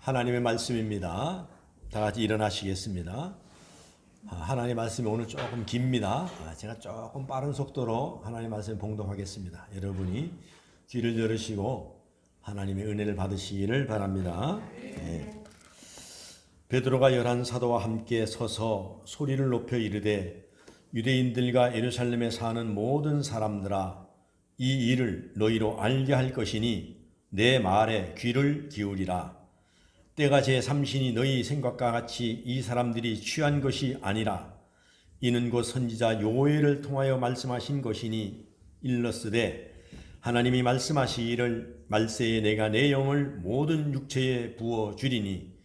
하나님의 말씀입니다. 다 같이 일어나시겠습니다. 하나님의 말씀이 오늘 조금 깁니다. 제가 조금 빠른 속도로 하나님의 말씀을 봉독하겠습니다. 여러분이 귀를 열으시고 하나님의 은혜를 받으시기를 바랍니다. 네. 베드로가 11 사도와 함께 서서 소리를 높여 이르되 유대인들과 예루살렘에 사는 모든 사람들아, 이 일을 너희로 알게 할 것이니 내 말에 귀를 기울이라. 때가 제3신이 너희 생각과 같이 이 사람들이 취한 것이 아니라 이는 곧 선지자 요엘을 통하여 말씀하신 것이니 일렀으되 하나님이 말씀하시기를 말세에 내가 내 영을 모든 육체에 부어 주리니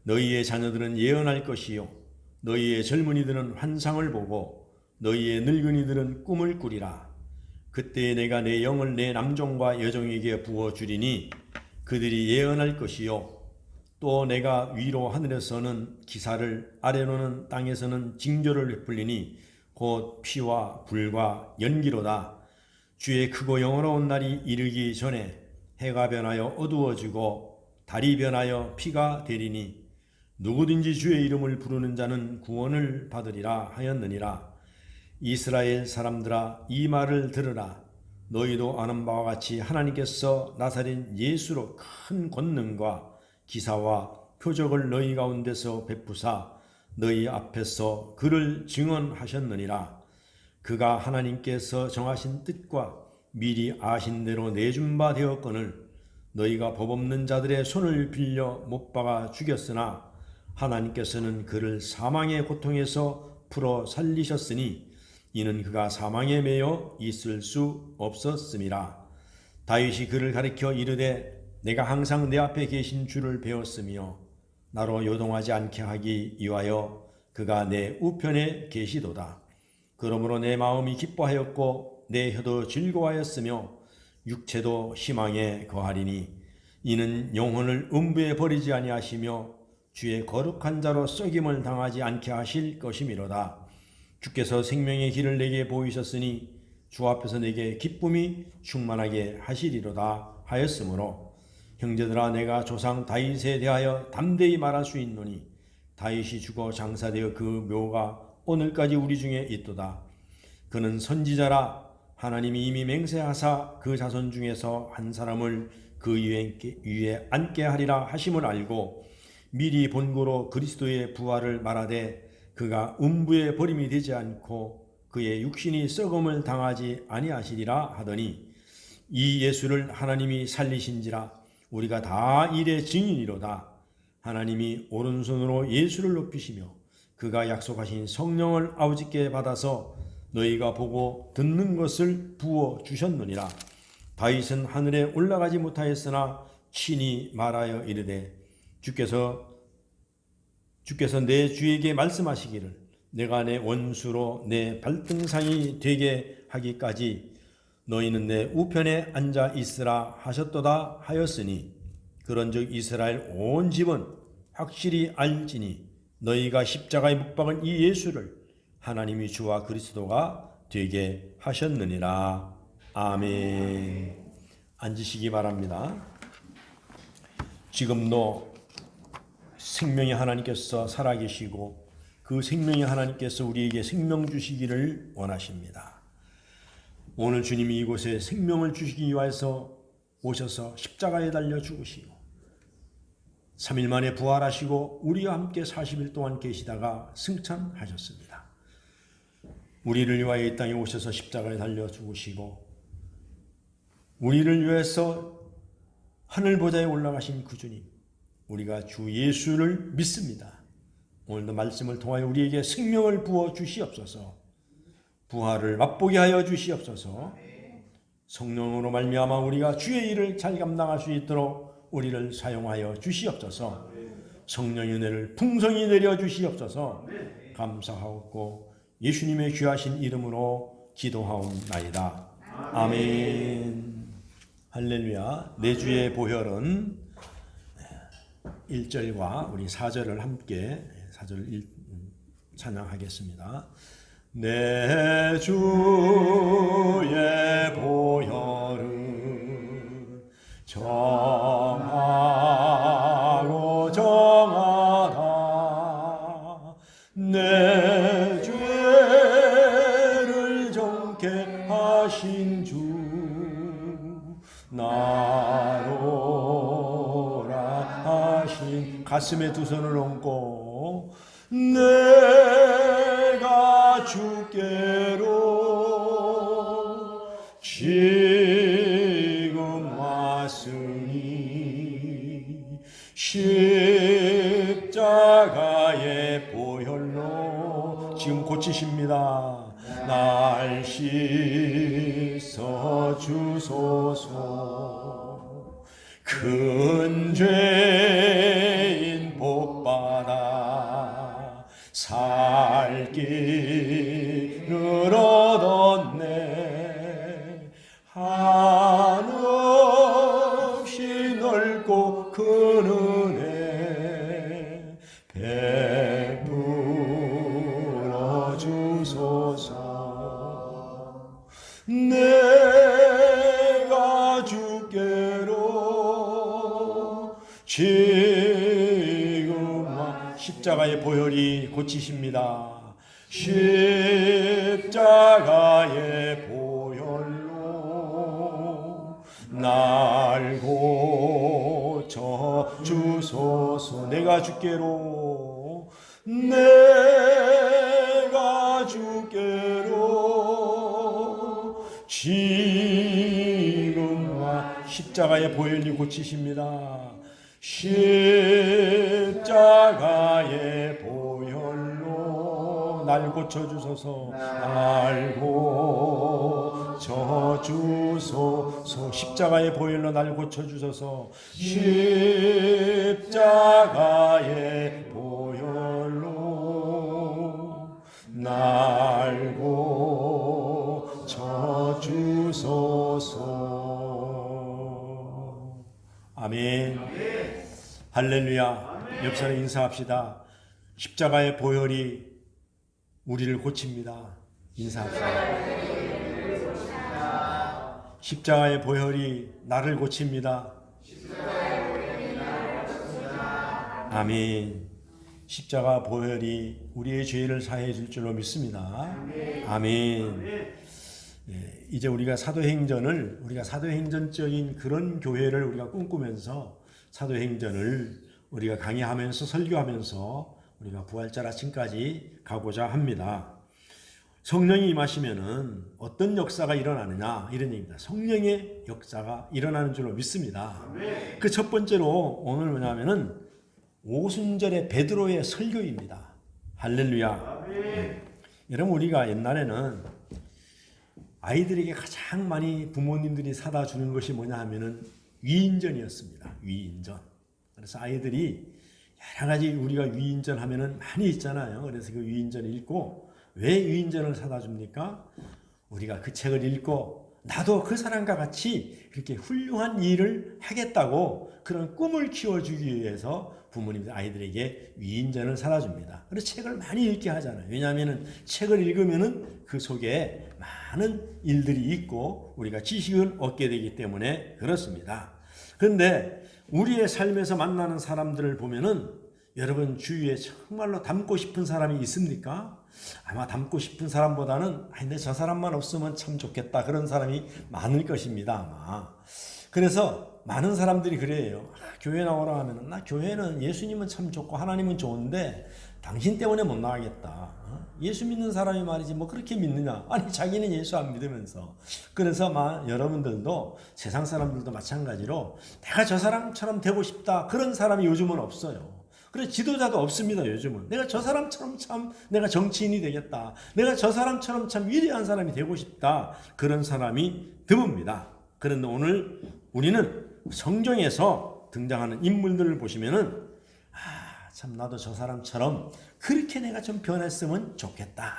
너희의 자녀들은 예언할 것이요 너희의 젊은이들은 환상을 보고 너희의 늙은이들은 꿈을 꾸리라. 그때에 내가 내 영을 내 남종과 여종에게 부어 주리니 그들이 예언할 것이요 또 내가 위로 하늘에서는 기사를 아래로는 땅에서는 징조를 베풀리니 곧 피와 불과 연기로다. 주의 크고 영원한 날이 이르기 전에 해가 변하여 어두워지고 달이 변하여 피가 되리니 누구든지 주의 이름을 부르는 자는 구원을 받으리라 하였느니라. 이스라엘 사람들아, 이 말을 들으라. 너희도 아는 바와 같이 하나님께서 나사렛 예수로 큰 권능과 기사와 표적을 너희 가운데서 베푸사 너희 앞에서 그를 증언하셨느니라. 그가 하나님께서 정하신 뜻과 미리 아신 대로 내준 바 되었거늘 너희가 법 없는 자들의 손을 빌려 못 박아 죽였으나 하나님께서는 그를 사망의 고통에서 풀어 살리셨으니 이는 그가 사망에 매여 있을 수 없었음이라. 다윗이 그를 가리켜 이르되 내가 항상 내 앞에 계신 주를 배웠으며 나로 요동하지 않게 하기 위하여 그가 내 우편에 계시도다. 그러므로 내 마음이 기뻐하였고 내 혀도 즐거워하였으며 육체도 희망에 거하리니 이는 영혼을 음부에 버리지 아니하시며 주의 거룩한 자로 썩임을 당하지 않게 하실 것이미로다. 주께서 생명의 길을 내게 보이셨으니 주 앞에서 내게 기쁨이 충만하게 하시리로다 하였으므로 형제들아, 내가 조상 다윗에 대하여 담대히 말할 수 있노니 다윗이 죽어 장사되어 그 묘가 오늘까지 우리 중에 있도다. 그는 선지자라. 하나님이 이미 맹세하사 그 자손 중에서 한 사람을 그 위에 앉게 하리라 하심을 알고 미리 본고로 그리스도의 부활을 말하되 그가 음부에 버림이 되지 않고 그의 육신이 썩음을 당하지 아니하시리라 하더니 이 예수를 하나님이 살리신지라. 우리가 다 일의 증인이로다. 하나님이 오른손으로 예수를 높이시며 그가 약속하신 성령을 아버지께 받아서 너희가 보고 듣는 것을 부어 주셨느니라. 다윗은 하늘에 올라가지 못하였으나 친히 말하여 이르되 주께서 내 주에게 말씀하시기를 내가 내 원수로 내 발등상이 되게 하기까지 너희는 내 우편에 앉아 있으라 하셨도다 하였으니 그런즉 이스라엘 온 집은 확실히 알지니 너희가 십자가에 못 박은 이 예수를 하나님이 주와 그리스도가 되게 하셨느니라. 아멘. 앉으시기 바랍니다. 지금도 생명의 하나님께서 살아계시고 그 생명의 하나님께서 우리에게 생명 주시기를 원하십니다. 오늘 주님이 이곳에 생명을 주시기 위해서 오셔서 십자가에 달려 죽으시고 3일 만에 부활하시고 우리와 함께 40일 동안 계시다가 승천하셨습니다. 우리를 위하여 이 땅에 오셔서 십자가에 달려 죽으시고 우리를 위해서 하늘 보좌에 올라가신 그 주님, 우리가 주 예수를 믿습니다. 오늘도 말씀을 통하여 우리에게 생명을 부어 주시옵소서. 부활을 맛보게 하여 주시옵소서. 성령으로 말미암아 우리가 주의 일을 잘 감당할 수 있도록 우리를 사용하여 주시옵소서. 성령의 은혜를 풍성히 내려 주시옵소서. 감사하옵고 예수님의 귀하신 이름으로 기도하옵나이다. 아멘. 할렐루야. 내 주의 보혈은 1절과 우리 4절을 함께 4절 찬양하겠습니다. 내 주의 보혈은 정하고 하신 가슴에 두 손을 얹고 내가 주께로 지금 왔으니 십자가의 보혈로 지금 고치십니다. 날 씻어 주소서. 큰 죄인 복받아 살 길을 얻었네. 한없이 넓고 큰 은혜 베풀어 주소서. 내가 주께로 지금 십자가의 보혈이 고치십니다. 십자가의 보혈로 날 고쳐 주소서. 내가 주께로 내가 주께로 지금 십자가의 보혈이 고치십니다. 십자가의 보혈로 날 고쳐주소서. 날 고쳐주소서. 십자가의 보혈로 날 고쳐주소서. 십자가의 보혈로 날 고쳐주소서. 아멘. 할렐루야. 옆 사람 인사합시다. 십자가의 보혈이 우리를 고칩니다. 인사합시다. 십자가의 보혈이 나를 고칩니다. 아멘. 십자가 보혈이 우리의 죄를 사해 줄 줄로 믿습니다. 아멘. 예, 이제 우리가 사도행전적인 그런 교회를 우리가 꿈꾸면서 사도행전을 우리가 강의하면서 설교하면서 우리가 부활절 아침까지 가고자 합니다. 성령이 임하시면은 어떤 역사가 일어나느냐 이런 얘기입니다. 성령의 역사가 일어나는 줄로 믿습니다. 그 첫 번째로 오늘 뭐냐면은 오순절의 베드로의 설교입니다. 할렐루야. 여러분 우리가 옛날에는 아이들에게 가장 많이 부모님들이 사다 주는 것이 뭐냐 하면은 위인전이었습니다. 위인전. 그래서 아이들이 여러 가지 우리가 위인전 하면은 많이 있잖아요. 그래서 그 위인전 읽고 왜 위인전을 사다 줍니까? 우리가 그 책을 읽고 나도 그 사람과 같이 그렇게 훌륭한 일을 하겠다고 그런 꿈을 키워주기 위해서 부모님들 아이들에게 위인전을 사다 줍니다. 그래서 책을 많이 읽게 하잖아요. 왜냐하면은 책을 읽으면은 그 속에 많은 일들이 있고 우리가 지식을 얻게 되기 때문에 그렇습니다. 그런데 우리의 삶에서 만나는 사람들을 보면은 여러분 주위에 정말로 닮고 싶은 사람이 있습니까? 아마 닮고 싶은 사람보다는 근데 저 사람만 없으면 참 좋겠다 그런 사람이 많을 것입니다. 아마. 그래서 많은 사람들이 그래요. 교회 나오라 하면은 나 교회는 예수님은 참 좋고 하나님은 좋은데 당신 때문에 못 나가겠다. 예수 믿는 사람이 말이지 뭐 그렇게 믿느냐. 아니 자기는 예수 안 믿으면서. 그래서 여러분들도 세상 사람들도 마찬가지로 내가 저 사람처럼 되고 싶다. 그런 사람이 요즘은 없어요. 그래 지도자도 없습니다. 요즘은. 내가 저 사람처럼 참 내가 정치인이 되겠다. 내가 저 사람처럼 참 위대한 사람이 되고 싶다. 그런 사람이 드뭅니다. 그런데 오늘 우리는 성경에서 등장하는 인물들을 보시면은 참 나도 저 사람처럼 그렇게 내가 좀 변했으면 좋겠다.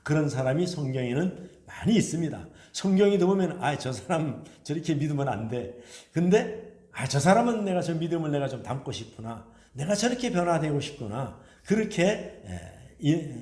그런 사람이 성경에는 많이 있습니다. 성경이 보면 저 사람 저렇게 믿으면 안 돼. 근데 저 사람은 내가 저 믿음을 내가 좀 담고 싶구나. 내가 저렇게 변화되고 싶구나. 그렇게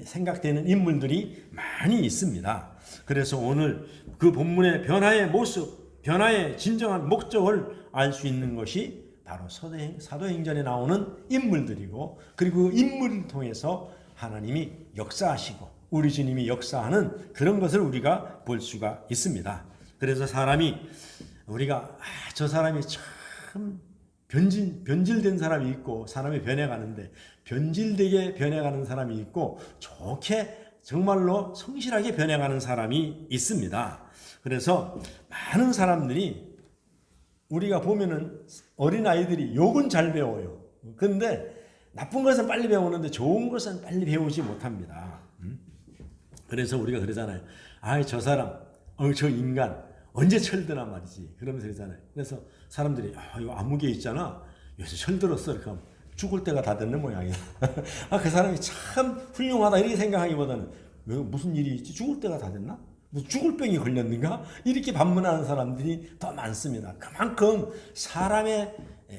생각되는 인물들이 많이 있습니다. 그래서 오늘 그 본문의 변화의 모습, 변화의 진정한 목적을 알 수 있는 것이 바로 사도행전에 나오는 인물들이고 그리고 그 인물을 통해서 하나님이 역사하시고 우리 주님이 역사하는 그런 것을 우리가 볼 수가 있습니다. 그래서 사람이 우리가 저 사람이 참 변질된 사람이 있고 사람이 변해가는데 변질되게 변해가는 사람이 있고 좋게 정말로 성실하게 변해가는 사람이 있습니다. 그래서 많은 사람들이 우리가 보면은 어린아이들이 욕은 잘 배워요. 근데 나쁜 것은 빨리 배우는데 좋은 것은 빨리 배우지 못합니다. 그래서 우리가 그러잖아요. 아이, 저 사람, 저 인간 언제 철드나 말이지. 그러면서 그러잖아요. 그래서 사람들이 이거 아무개 있잖아. 요새 철들었어. 이렇게 하면 죽을 때가 다 됐는 모양이야. 그 사람이 참 훌륭하다 이렇게 생각하기보다는 왜 무슨 일이 있지? 죽을 때가 다 됐나? 뭐 죽을 병이 걸렸는가? 이렇게 반문하는 사람들이 더 많습니다. 그만큼 사람의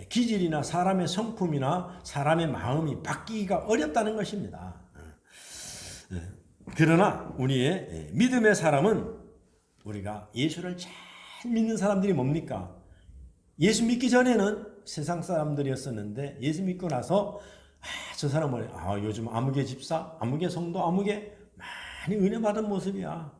기질이나 사람의 성품이나 사람의 마음이 바뀌기가 어렵다는 것입니다. 그러나 우리의 믿음의 사람은 우리가 예수를 잘 믿는 사람들이 뭡니까? 예수 믿기 전에는 세상 사람들이었었는데 예수 믿고 나서 저 사람은 요즘 아무개 집사, 아무개 성도, 아무개 많이 은혜 받은 모습이야.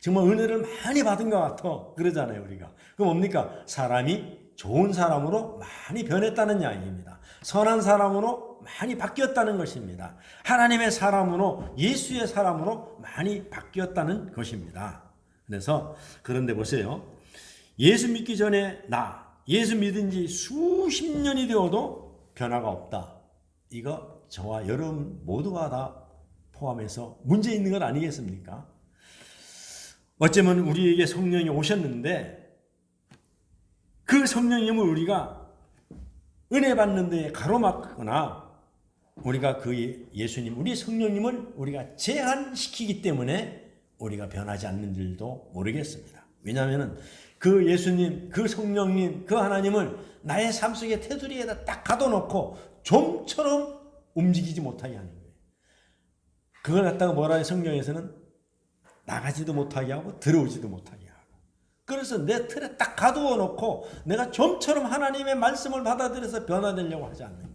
정말 은혜를 많이 받은 것 같아. 그러잖아요, 우리가. 그럼 뭡니까? 사람이 좋은 사람으로 많이 변했다는 이야기입니다. 선한 사람으로 많이 바뀌었다는 것입니다. 하나님의 사람으로, 예수의 사람으로 많이 바뀌었다는 것입니다. 그래서 그런데 보세요. 예수 믿기 전에 예수 믿은 지 수십 년이 되어도 변화가 없다. 이거 저와 여러분 모두가 다 포함해서 문제 있는 건 아니겠습니까? 어쩌면 우리에게 성령이 오셨는데 그 성령님을 우리가 은혜 받는 데에 가로막거나 우리가 그 예수님, 우리 성령님을 우리가 제한시키기 때문에 우리가 변하지 않는 줄도 모르겠습니다. 왜냐하면 그 예수님, 그 성령님, 그 하나님을 나의 삶 속에 테두리에다 딱 가둬놓고 좀처럼 움직이지 못하게 하는 거예요. 그걸 갖다가 뭐라 해요? 성경에서는 나가지도 못하게 하고 들어오지도 못하게 하고. 그래서 내 틀에 딱 가두어 놓고 내가 좀처럼 하나님의 말씀을 받아들여서 변화되려고 하지 않는 거예요.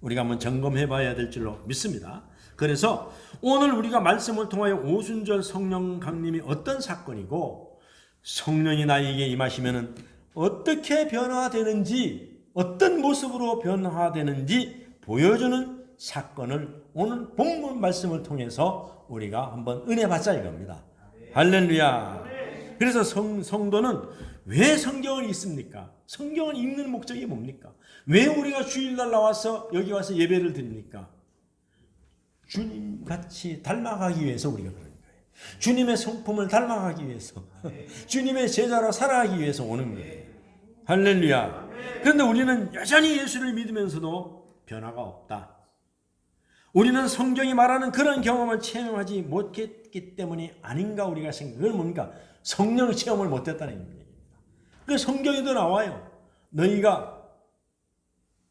우리가 한번 점검해 봐야 될 줄로 믿습니다. 그래서 오늘 우리가 말씀을 통하여 오순절 성령 강림이 어떤 사건이고 성령이 나에게 임하시면은 어떻게 변화되는지, 어떤 모습으로 변화되는지 보여주는 사건을 오늘 본문 말씀을 통해서 우리가 한번 은혜 받자 이겁니다. 할렐루야. 그래서 성도는 왜 성경을 읽습니까? 성경을 읽는 목적이 뭡니까? 왜 우리가 주일날 나와서 여기 와서 예배를 드립니까? 주님같이 닮아가기 위해서 우리가 그러는 거예요. 주님의 성품을 닮아가기 위해서, 주님의 제자로 살아가기 위해서 오는 거예요. 할렐루야. 그런데 우리는 여전히 예수를 믿으면서도 변화가 없다. 우리는 성경이 말하는 그런 경험을 체험하지 못했기 때문이 아닌가 우리가 생각. 그건 뭡니까? 성령 체험을 못했다는 얘기입니다. 그 성경에도 나와요. 너희가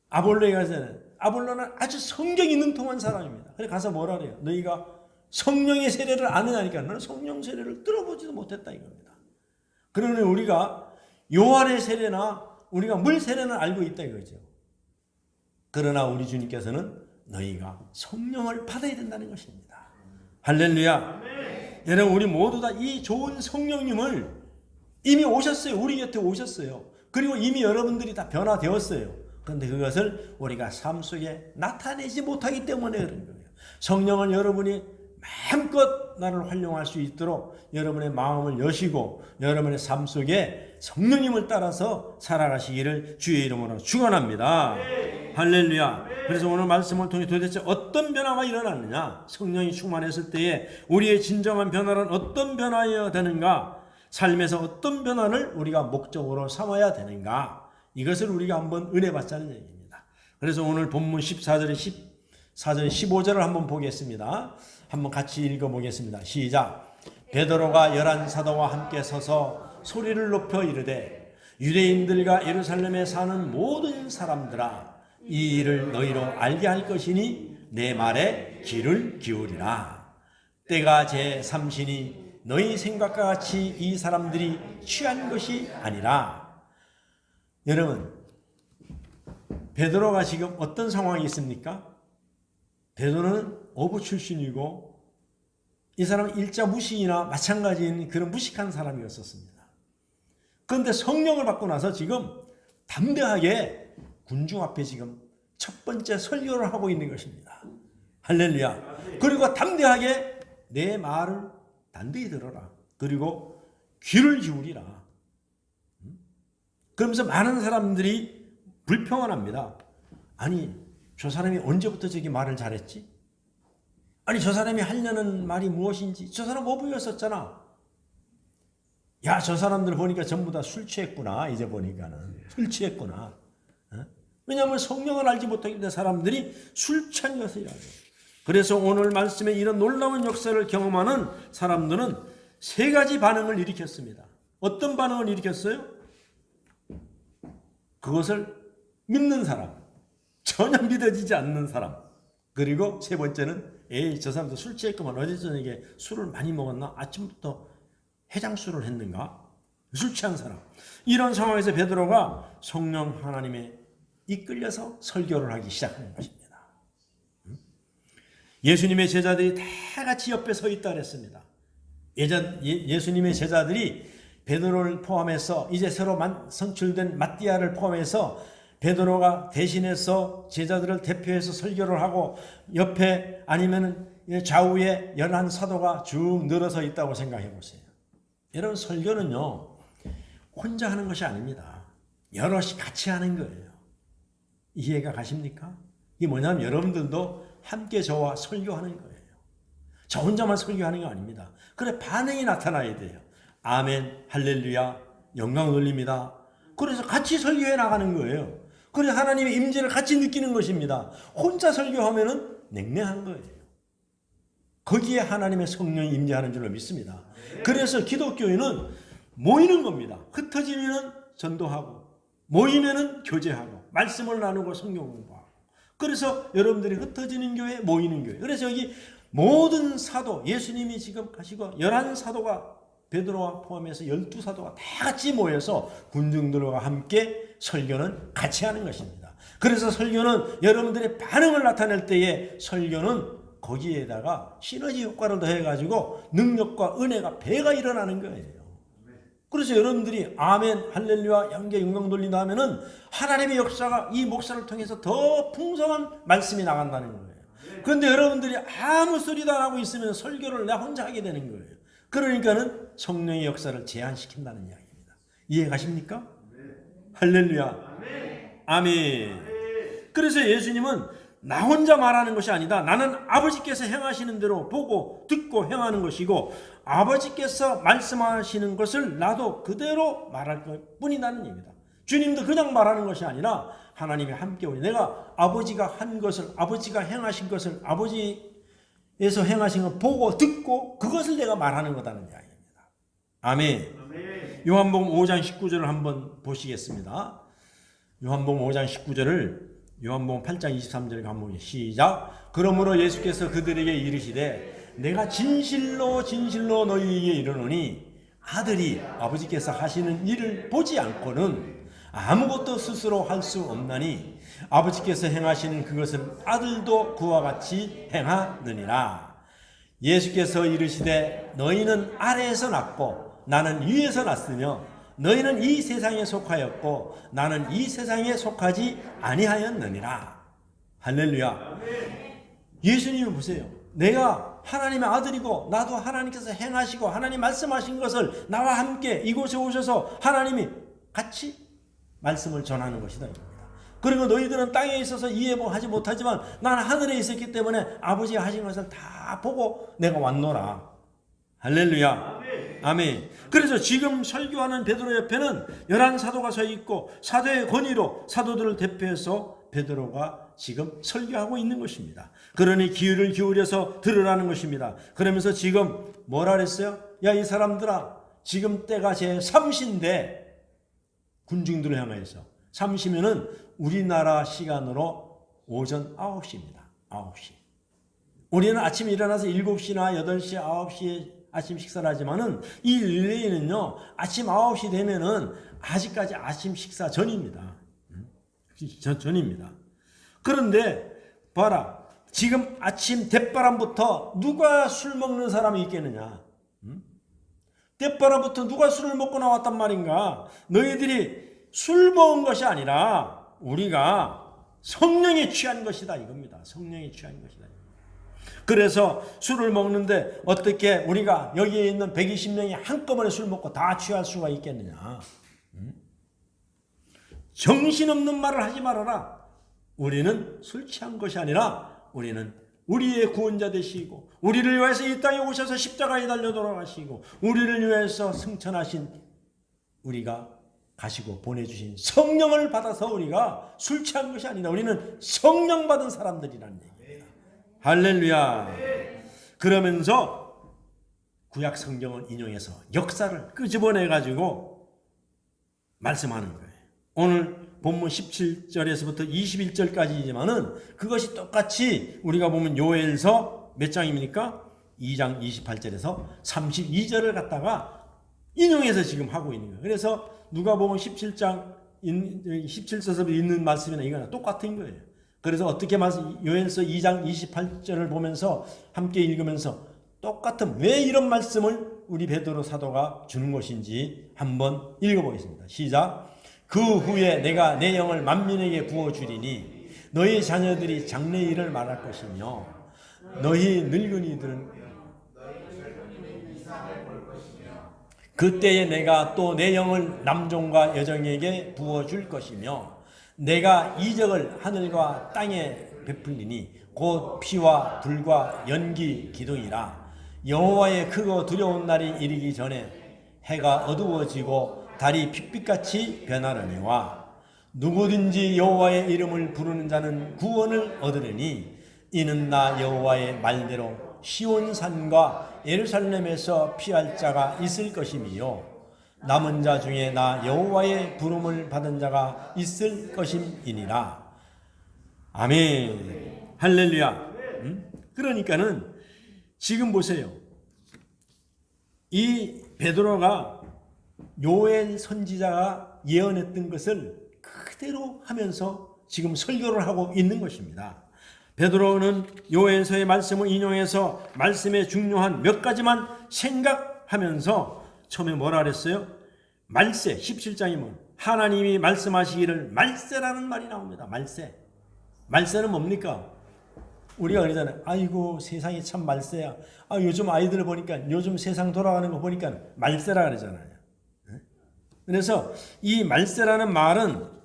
아볼로에 가서는 아볼로는 아주 성경이 능통한 사람입니다. 그래 가서 뭐라 그래요? 너희가 성령의 세례를 아느냐니까 너는 성령 세례를 들어보지도 못했다 이겁니다. 그러니 우리가 요한의 세례나 우리가 물 세례는 알고 있다 이거죠. 그러나 우리 주님께서는 너희가 성령을 받아야 된다는 것입니다. 할렐루야. 여러분 우리 모두 다 이 좋은 성령님을 이미 오셨어요. 우리 곁에 오셨어요. 그리고 이미 여러분들이 다 변화되었어요. 그런데 그것을 우리가 삶 속에 나타내지 못하기 때문에 그런 거예요. 성령은 여러분이 마음껏 나를 활용할 수 있도록 여러분의 마음을 여시고 여러분의 삶 속에 성령님을 따라서 살아가시기를 주의 이름으로 축원합니다. 할렐루야. 그래서 오늘 말씀을 통해 도대체 어떤 변화가 일어났느냐? 성령이 충만했을 때에 우리의 진정한 변화는 어떤 변화여야 되는가? 삶에서 어떤 변화를 우리가 목적으로 삼아야 되는가? 이것을 우리가 한번 은혜 받자는 얘기입니다. 그래서 오늘 본문 14절에 15절을 한번 보겠습니다. 한번 같이 읽어보겠습니다. 시작. 베드로가 11 사도와 함께 서서 소리를 높여 이르되 유대인들과 예루살렘에 사는 모든 사람들아 이 일을 너희로 알게 할 것이니 내 말에 귀를 기울이라. 때가 제3시니 너희 생각과 같이 이 사람들이 취한 것이 아니라. 여러분 베드로가 지금 어떤 상황이 있습니까? 베드로는 어부 출신이고 이 사람은 일자 무식이나 마찬가지인 그런 무식한 사람이었었습니다. 그런데 성령을 받고 나서 지금 담대하게 군중 앞에 지금 첫 번째 설교를 하고 있는 것입니다. 할렐루야. 그리고 담대하게 내 말을 단대히 들어라. 그리고 귀를 기울이라. 그러면서 많은 사람들이 불평을 아니, 저 사람이 언제부터 저기 말을 잘했지? 아니, 저 사람이 하려는 말이 무엇인지? 저 사람 어부였었잖아. 야, 저 사람들 보니까 전부 다 술 취했구나. 이제 보니까는 술 취했구나. 왜냐하면 성령을 알지 못하기 때문에 사람들이 술 취한 것이야. 그래서 오늘 말씀에 이런 놀라운 역사를 경험하는 사람들은 세 가지 반응을 일으켰습니다. 어떤 반응을 일으켰어요? 그것을 믿는 사람, 전혀 믿어지지 않는 사람, 그리고 세 번째는 에이, 저 사람도 술 취했구만. 어제 저녁에 술을 많이 먹었나? 아침부터 해장술을 했는가? 술 취한 사람. 이런 상황에서 베드로가 성령 하나님에 이끌려서 설교를 하기 시작하는 것입니다. 예수님의 제자들이 다 같이 옆에 서 있다 그랬습니다. 예수님의 제자들이 베드로를 포함해서 이제 새로 선출된 마띠아를 포함해서 베드로가 대신해서 제자들을 대표해서 설교를 하고 옆에 아니면 좌우에 11사도가 쭉 늘어서 있다고 생각해 보세요. 여러분, 설교는요, 혼자 하는 것이 아닙니다. 여럿이 같이 하는 거예요. 이해가 가십니까? 이게 뭐냐면 여러분들도 함께 저와 설교하는 거예요. 저 혼자만 설교하는 거 아닙니다. 그래, 반응이 나타나야 돼요. 아멘, 할렐루야, 영광 돌립니다. 그래서 같이 설교해 나가는 거예요. 그래, 하나님의 임재를 같이 느끼는 것입니다. 혼자 설교하면은 냉랭한 거예요. 거기에 하나님의 성령이 임재하는 줄로 믿습니다. 그래서 기독교인은 모이는 겁니다. 흩어지면은 전도하고, 모이면은 교제하고, 말씀을 나누고 성경 공부하고. 그래서 여러분들이 흩어지는 교회, 모이는 교회. 그래서 여기 모든 사도, 예수님이 지금 가시고 11사도가 베드로와 포함해서 12사도가 다 같이 모여서 군중들과 함께 설교는 같이 하는 것입니다. 그래서 설교는 여러분들의 반응을 나타낼 때에 설교는 거기에다가 시너지 효과를 더해가지고 능력과 은혜가 배가 일어나는 거예요. 그래서 여러분들이 아멘, 할렐루야, 양계 영광 돌린다 하면은 하나님의 역사가 이 목사를 통해서 더 풍성한 말씀이 나간다는 거예요. 그런데 여러분들이 아무 소리도 안 하고 있으면 설교를 나 혼자 하게 되는 거예요. 그러니까는 성령의 역사를 제한시킨다는 이야기입니다. 이해 가십니까? 할렐루야. 아멘. 그래서 예수님은 나 혼자 말하는 것이 아니다. 나는 아버지께서 행하시는 대로 보고 듣고 행하는 것이고 아버지께서 말씀하시는 것을 나도 그대로 말할 것 뿐이라는 얘기입니다. 주님도 그냥 말하는 것이 아니라 하나님이 함께 오니 내가 아버지가 한 것을, 아버지가 행하신 것을, 아버지에서 행하신 걸 보고 듣고 그것을 내가 말하는 거다는 이야기입니다. 아멘. 요한복음 5장 19절을 한번 보시겠습니다. 요한복음 5장 19절을 요한복음 8장 23절 한번 시작. 그러므로 예수께서 그들에게 이르시되 내가 진실로 진실로 너희에게 이르노니 아들이 아버지께서 하시는 일을 보지 않고는 아무것도 스스로 할 수 없나니 아버지께서 행하시는 그것을 아들도 그와 같이 행하느니라. 예수께서 이르시되 너희는 아래에서 났고 나는 위에서 났으며 너희는 이 세상에 속하였고 나는 이 세상에 속하지 아니하였느니라. 할렐루야. 예수님을 보세요. 내가 하나님의 아들이고 나도 하나님께서 행하시고 하나님 말씀하신 것을 나와 함께 이곳에 오셔서 하나님이 같이 말씀을 전하는 것이다. 그리고 너희들은 땅에 있어서 이해하지 못하지만 나는 하늘에 있었기 때문에 아버지가 하신 것을 다 보고 내가 왔노라. 할렐루야. 아멘. 그래서 지금 설교하는 베드로 옆에는 11사도가 서 있고 사도의 권위로 사도들을 대표해서 베드로가 지금 설교하고 있는 것입니다. 그러니 귀를 기울여서 들으라는 것입니다. 그러면서 지금 뭐라 그랬어요? 야, 이 사람들아, 지금 때가 제3시인데 군중들을 향해서 3시면은 우리나라 시간으로 오전 9시입니다. 9시. 우리는 아침에 일어나서 7시나 8시, 9시에 아침 식사를 하지만은 이 릴레이는요, 아침 9시 되면은 아직까지 아침 식사 전입니다. 전입니다. 그런데 봐라. 지금 아침 대바람부터 누가 술 먹는 사람이 있겠느냐? 대바람부터 누가 술을 먹고 나왔단 말인가? 너희들이 술 먹은 것이 아니라 우리가 성령에 취한 것이다 이겁니다. 성령에 취한 것이다. 그래서 술을 먹는데 어떻게 우리가 여기에 있는 120명이 한꺼번에 술 먹고 다 취할 수가 있겠느냐. 정신없는 말을 하지 말아라. 우리는 술 취한 것이 아니라 우리는 우리의 구원자 되시고 우리를 위해서 이 땅에 오셔서 십자가에 달려 돌아가시고 우리를 위해서 승천하신 우리가 가시고 보내주신 성령을 받아서 우리가 술 취한 것이 아니라 우리는 성령 받은 사람들이라는 얘기입니다. 할렐루야. 그러면서 구약 성경을 인용해서 역사를 끄집어내가지고 말씀하는 거예요. 오늘 본문 17절에서부터 21절까지이지만은 그것이 똑같이 우리가 보면 요엘서 몇 장입니까? 2장 28절에서 32절을 갖다가 인용해서 지금 하고 있는 거예요. 그래서 누가 보면 17절에서 있는 말씀이나 이거나 똑같은 거예요. 그래서 어떻게 요엘서 2장 28절을 보면서 함께 읽으면서 똑같은 왜 이런 말씀을 우리 베드로 사도가 주는 것인지 한번 읽어보겠습니다. 시작. 그 후에 내가 내 영을 만민에게 부어주리니 너희 자녀들이 장래일을 말할 것이며 너희 늙은이들은 그때에 내가 또 내 영을 남종과 여종에게 부어줄 것이며 내가 이적을 하늘과 땅에 베풀리니 곧 피와 불과 연기 기둥이라. 여호와의 크고 두려운 날이 이르기 전에 해가 어두워지고 달이 핏빛같이 변하려니와 누구든지 여호와의 이름을 부르는 자는 구원을 얻으리니 이는 나 여호와의 말대로 시온산과 예루살렘에서 피할 자가 있을 것이며 남은 자 중에 나 여호와의 부름을 받은 자가 있을 것임이니라. 아멘. 할렐루야. 그러니까는 지금 보세요. 이 베드로가 요엘 선지자가 예언했던 것을 그대로 하면서 지금 설교를 하고 있는 것입니다. 베드로는 요엘서의 말씀을 인용해서 말씀의 중요한 몇 가지만 생각하면서 처음에 뭐라 그랬어요? 말세 17장이면 하나님이 말씀하시기를 말세라는 말이 나옵니다. 말세. 말세는 뭡니까? 우리가 그러잖아요. 아이고 세상이 참 말세야. 요즘 아이들 보니까 요즘 세상 돌아가는 거 보니까 말세라 그러잖아요. 그래서 이 말세라는 말은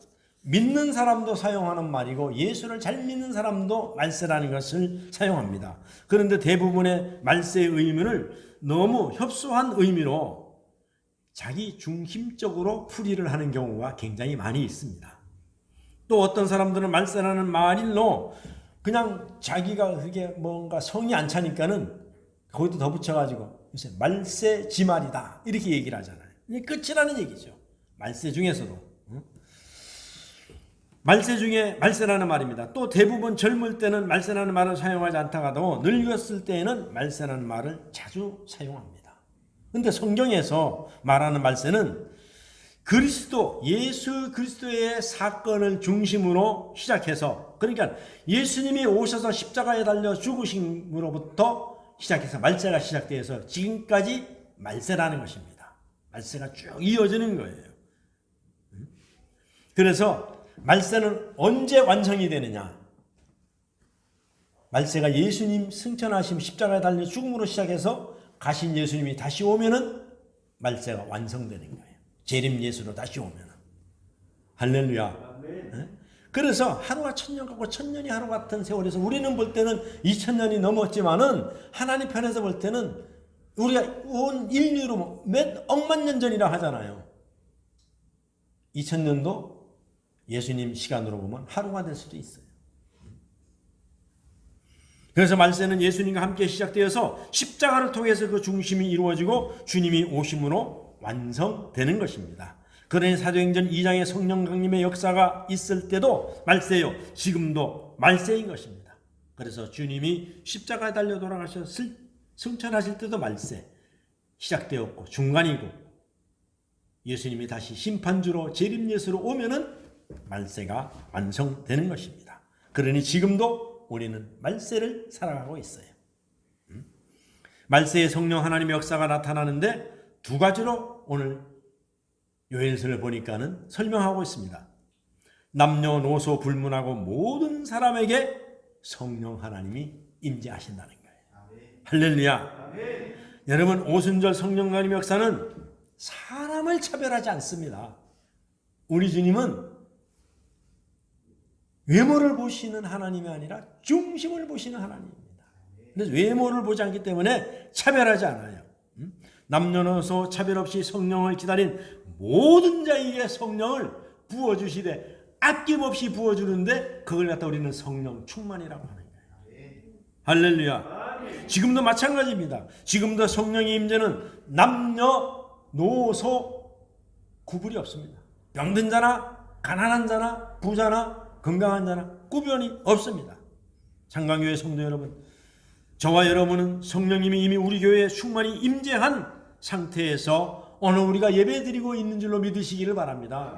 믿는 사람도 사용하는 말이고 예수를 잘 믿는 사람도 말세라는 것을 사용합니다. 그런데 대부분의 말세의 의미를 너무 협소한 의미로 자기 중심적으로 풀이를 하는 경우가 굉장히 많이 있습니다. 또 어떤 사람들은 말세라는 말로 그냥 자기가 그게 뭔가 성이 안 차니까는 거기도 더 붙여가지고 요새 말세 지말이다 이렇게 얘기를 하잖아요. 이게 끝이라는 얘기죠. 말세 중에서도. 말세 중에 말세라는 말입니다. 또 대부분 젊을 때는 말세라는 말을 사용하지 않다가도 늙었을 때에는 말세라는 말을 자주 사용합니다. 그런데 성경에서 말하는 말세는 그리스도, 예수 그리스도의 사건을 중심으로 시작해서 그러니까 예수님이 오셔서 십자가에 달려 죽으심으로부터 시작해서 말세가 시작되어서 지금까지 말세라는 것입니다. 말세가 쭉 이어지는 거예요. 그래서 말세는 언제 완성이 되느냐? 말세가 예수님 승천하심 십자가에 달려 죽음으로 시작해서 가신 예수님이 다시 오면은 말세가 완성되는 거예요. 재림 예수로 다시 오면은. 할렐루야. 그래서 하루가 천년 같고 천년이 하루 같은 세월에서 우리는 볼 때는 2000년이 넘었지만은 하나님 편에서 볼 때는 우리가 온 인류로 몇 억만 년 전이라 하잖아요. 2000년도 예수님 시간으로 보면 하루가 될 수도 있어요. 그래서 말세는 예수님과 함께 시작되어서 십자가를 통해서 그 중심이 이루어지고 주님이 오심으로 완성되는 것입니다. 그러니 사도행전 2장의 성령 강림의 역사가 있을 때도 말세요. 지금도 말세인 것입니다. 그래서 주님이 십자가에 달려 돌아가셔서 승천하실 때도 말세 시작되었고 중간이고 예수님이 다시 심판주로 재림예수로 오면은 말세가 완성되는 것입니다. 그러니 지금도 우리는 말세를 살아가고 있어요. 말세의 성령 하나님의 역사가 나타나는데 두 가지로 오늘 요엘서를 보니까는 설명하고 있습니다. 남녀노소 불문하고 모든 사람에게 성령 하나님이 임재하신다는 거예요. 할렐루야. 여러분, 오순절 성령 강림 역사는 사람을 차별하지 않습니다. 우리 주님은 외모를 보시는 하나님이 아니라 중심을 보시는 하나님입니다. 그래서 외모를 보지 않기 때문에 차별하지 않아요. 남녀노소 차별 없이 성령을 기다린 모든 자에게 성령을 부어주시되 아낌없이 부어주는데 그걸 갖다 우리는 성령 충만이라고 하는 거예요. 할렐루야. 지금도 마찬가지입니다. 지금도 성령의 임재는 남녀노소 구분이 없습니다. 병든 자나 가난한 자나 부자나 건강한 자나 구별이 없습니다. 창강교회 성도 여러분, 저와 여러분은 성령님이 이미 우리 교회에 충만히 임재한 상태에서 오늘 우리가 예배드리고 있는 줄로 믿으시기를 바랍니다.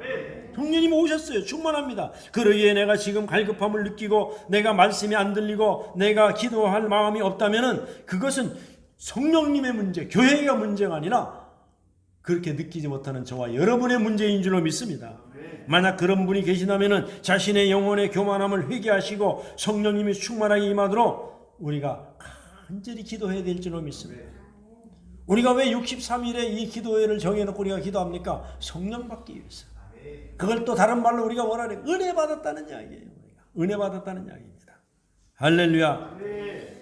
성령님이 오셨어요. 충만합니다. 그러기에 내가 지금 갈급함을 느끼고 내가 말씀이 안 들리고 내가 기도할 마음이 없다면 그것은 성령님의 문제, 교회가 문제가 아니라 그렇게 느끼지 못하는 저와 여러분의 문제인 줄로 믿습니다. 만약 그런 분이 계시다면 자신의 영혼의 교만함을 회개하시고 성령님이 충만하게 임하도록 우리가 간절히 기도해야 될 줄로 믿습니다. 우리가 왜 63일에 이 기도회를 정해놓고 우리가 기도합니까? 성령 받기 위해서. 그걸 또 다른 말로 우리가 뭐라 그래요? 은혜 받았다는 이야기예요. 은혜 받았다는 이야기입니다. 할렐루야.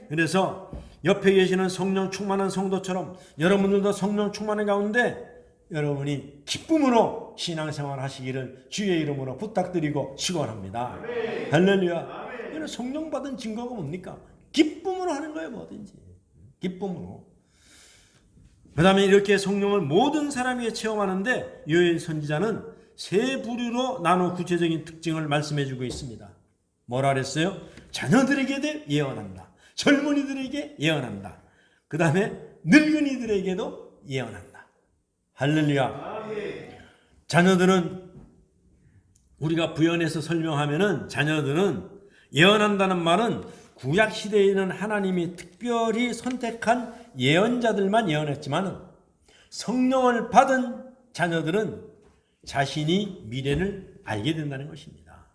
그래서 옆에 계시는 성령 충만한 성도처럼 여러분들도 성령 충만한 가운데 여러분이 기쁨으로 신앙생활 하시기를 주의 이름으로 부탁드리고 축원합니다. 할렐루야. 이런 성령 받은 증거가 뭡니까? 기쁨으로 하는 거예요. 뭐든지 기쁨으로. 그 다음에 이렇게 성령을 모든 사람에게 체험하는데 요엘 선지자는 세 부류로 나눠 구체적인 특징을 말씀해 주고 있습니다. 뭐라 그랬어요? 자녀들에게도 예언한다. 젊은이들에게 예언한다. 그 다음에 늙은이들에게도 예언한다. 할렐루야. 자녀들은 우리가 부연해서 설명하면은 자녀들은 예언한다는 말은 구약 시대에는 하나님이 특별히 선택한 예언자들만 예언했지만 성령을 받은 자녀들은 자신이 미래를 알게 된다는 것입니다.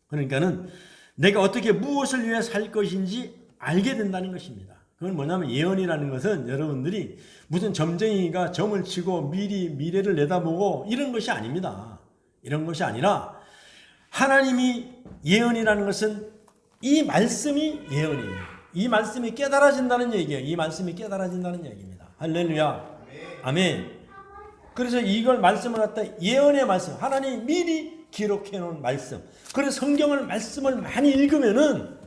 그러니까는 내가 어떻게 무엇을 위해 살 것인지 알게 된다는 것입니다. 그건 뭐냐면 예언이라는 것은 여러분들이 무슨 점쟁이가 점을 치고 미리 미래를 내다보고 이런 것이 아닙니다. 이런 것이 아니라 하나님이 예언이라는 것은 이 말씀이 예언이에요. 이 말씀이 깨달아진다는 얘기예요. 이 말씀이 깨달아진다는 얘기입니다. 할렐루야. 아멘. 그래서 이걸 말씀을 갖다 예언의 말씀, 하나님이 미리 기록해 놓은 말씀. 그래서 성경을 말씀을 많이 읽으면은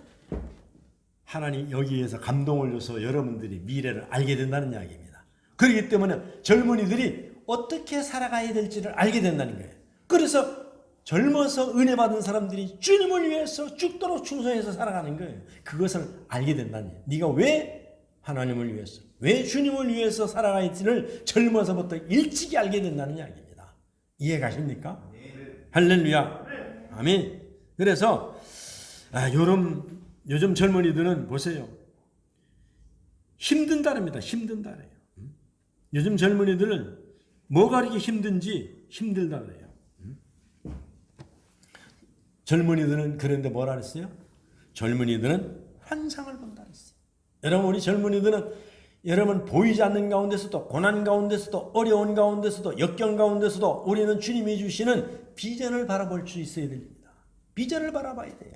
하나님 여기에서 감동을 줘서 여러분들이 미래를 알게 된다는 이야기입니다. 그렇기 때문에 젊은이들이 어떻게 살아가야 될지를 알게 된다는 거예요. 그래서 젊어서 은혜 받은 사람들이 주님을 위해서 죽도록 충성해서 살아가는 거예요. 그것을 알게 된다는 거예요. 네가 왜 하나님을 위해서, 왜 주님을 위해서 살아가야지를 젊어서부터 일찍이 알게 된다는 이야기입니다. 이해 가십니까? 할렐루야. 아멘. 그래서 요즘 젊은이들은 보세요. 힘든다랍니다. 힘든다래요. 요즘 젊은이들은 뭐가 이렇게 힘든지 힘들다래요. 젊은이들은 그런데 뭐라 그랬어요? 젊은이들은 환상을 본다 그랬어요. 여러분, 우리 젊은이들은 여러분 보이지 않는 가운데서도 고난 가운데서도 어려운 가운데서도 역경 가운데서도 우리는 주님이 주시는 비전을 바라볼 수 있어야 됩니다. 비전을 바라봐야 돼요.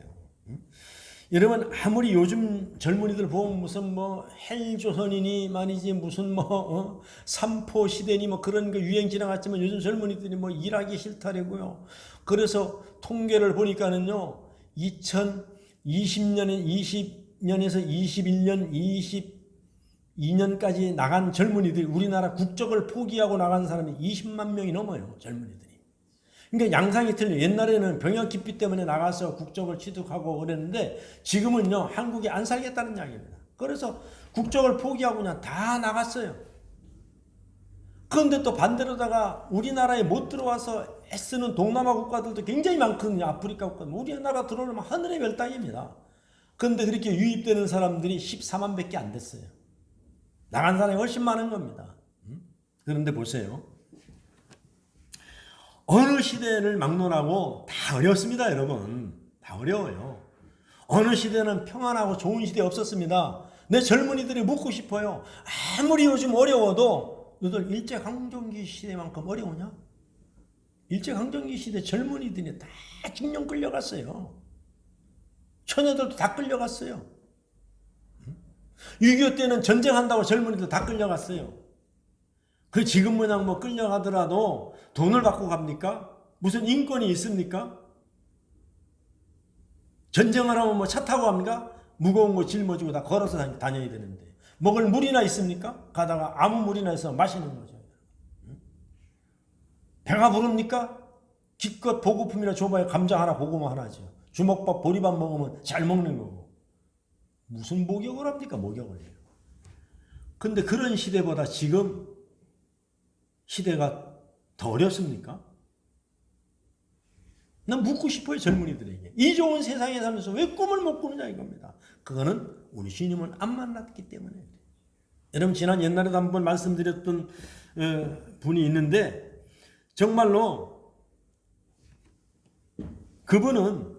여러분, 아무리 요즘 젊은이들 보면 무슨 헬조선이니 말이지 무슨 삼포 시대니 그런 거 유행 지나갔지만 요즘 젊은이들이 일하기 싫다래고요. 그래서 통계를 보니까는요, 2020년에 20년에서 21년, 22년까지 나간 젊은이들이 우리나라 국적을 포기하고 나간 사람이 20만 명이 넘어요. 젊은이들이. 그러니까 양상이 틀려요. 옛날에는 병역 기피 때문에 나가서 국적을 취득하고 그랬는데 지금은요, 한국에 안 살겠다는 이야기입니다. 그래서 국적을 포기하고 그냥 다 나갔어요. 그런데 또 반대로다가 우리나라에 못 들어와서 애쓰는 동남아 국가들도 굉장히 많거든요. 아프리카 국가. 우리나라 들어오면 하늘의 별 따기입니다. 그런데 그렇게 유입되는 사람들이 14만 밖에 안 됐어요. 나간 사람이 훨씬 많은 겁니다. 그런데 보세요. 어느 시대를 막론하고 다 어렵습니다, 여러분. 다 어려워요. 어느 시대는 평안하고 좋은 시대 없었습니다. 내 젊은이들이 묻고 싶어요. 아무리 요즘 어려워도 너들 일제강점기 시대만큼 어려우냐? 일제강점기 시대 젊은이들이 다 징용 끌려갔어요. 처녀들도 다 끌려갔어요. 6.25 때는 전쟁한다고 젊은이들 다 끌려갔어요. 그 지금 그냥 뭐 끌려가더라도 돈을 받고 갑니까? 무슨 인권이 있습니까? 전쟁을 하면 뭐 차 타고 갑니까? 무거운 거 짊어지고 다 걸어서 다녀야 되는데 먹을 물이나 있습니까? 가다가 아무 물이나 있으면 마시는 거죠. 배가 부릅니까? 기껏 보급품이나 줘봐야 감자 하나 고구마 하나죠. 주먹밥 보리밥 먹으면 잘 먹는 거고. 무슨 목욕을 합니까? 목욕을 해요. 근데 그런 시대보다 지금 시대가 더 어렵습니까? 난 묻고 싶어요, 젊은이들에게. 이 좋은 세상에 살면서 왜 꿈을 못 꾸느냐 이겁니다. 그거는 우리 주님을 안 만났기 때문에. 여러분 지난 옛날에도 한번 말씀드렸던 분이 있는데 정말로 그분은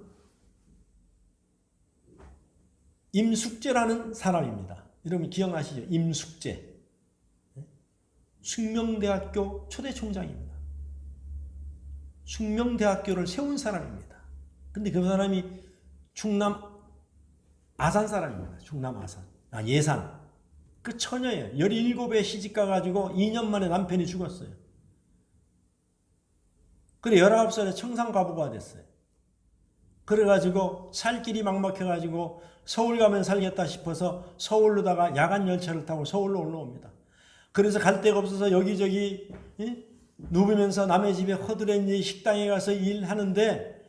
임숙제라는 사람입니다. 여러분 기억나시죠? 임숙제. 숙명대학교 초대 총장입니다. 숙명대학교를 세운 사람입니다. 근데 그 사람이 충남 아산 사람입니다. 충남 아산. 예산. 그 처녀예요. 17에 시집가가지고 2년 만에 남편이 죽었어요. 그래 19살에 청산가부가 됐어요. 그래가지고 살 길이 막막해가지고 서울 가면 살겠다 싶어서 서울로다가 야간 열차를 타고 서울로 올라옵니다. 그래서 갈 데가 없어서 여기저기 누우면서 남의 집에 허드렛 식당에 가서 일하는데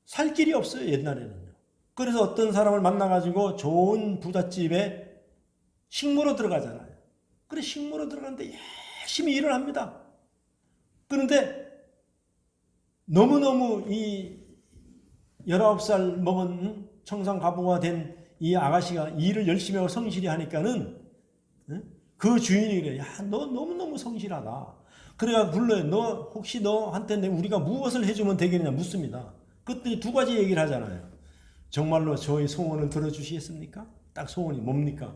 살 길이 없어요, 옛날에는요. 그래서 어떤 사람을 만나가지고 좋은 부잣집에 식모로 들어가잖아요. 그래 식모로 들어가는데 열심히 일을 합니다. 그런데 너무너무 이 19살 먹은 청산가부가 된 이 아가씨가 일을 열심히 하고 성실히 하니까는 그 주인이 그래요. 야, 너 너무너무 성실하다. 그래가 불러요. 너 혹시 너한테 우리가 무엇을 해주면 되겠느냐 묻습니다. 그때 두 가지 얘기를 하잖아요. 정말로 저의 소원을 들어주시겠습니까? 딱 소원이 뭡니까?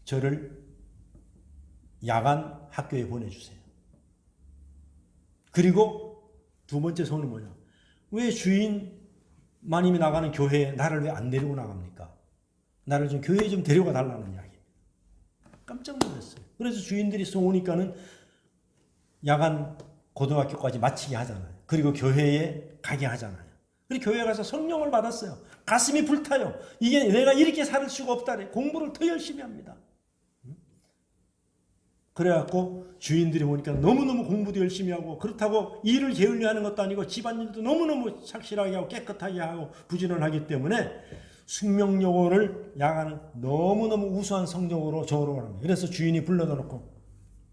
저를 야간 학교에 보내주세요. 그리고 두 번째 소원은 뭐냐? 왜 주인 마님이 나가는 교회에 나를 왜 안 데리고 나갑니까? 나를 좀 교회에 좀 데려가 달라는 이야기입니다. 깜짝 놀랐어요. 그래서 주인들이 쏘니까는 야간 고등학교까지 마치게 하잖아요. 그리고 교회에 가게 하잖아요. 그리고 교회에 가서 성령을 받았어요. 가슴이 불타요. 이게 내가 이렇게 살 수가 없다래. 공부를 더 열심히 합니다. 그래갖고 주인들이 보니까 너무너무 공부도 열심히 하고 그렇다고 일을 게을리하는 것도 아니고 집안일도 너무너무 착실하게 하고 깨끗하게 하고 부지런하기 때문에 숙명여고를 야간은 너무너무 우수한 성적으로 졸업을 합니다. 그래서 주인이 불러다 놓고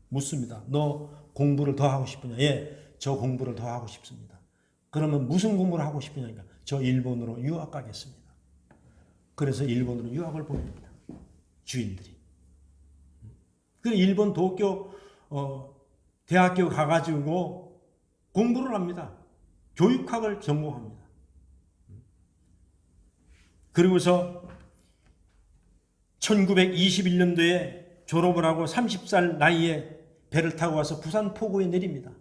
묻습니다. 너 공부를 더 하고 싶으냐? 예, 저 공부를 더 하고 싶습니다. 그러면 무슨 공부를 하고 싶으냐니까 저 일본으로 유학 가겠습니다. 그래서 일본으로 유학을 보냅니다. 주인들이. 그래서 일본 도쿄 대학교 가가지고 공부를 합니다. 교육학을 전공합니다. 그리고서 1921년도에 졸업을 하고 30살 나이에 배를 타고 와서 부산 포구에 내립니다.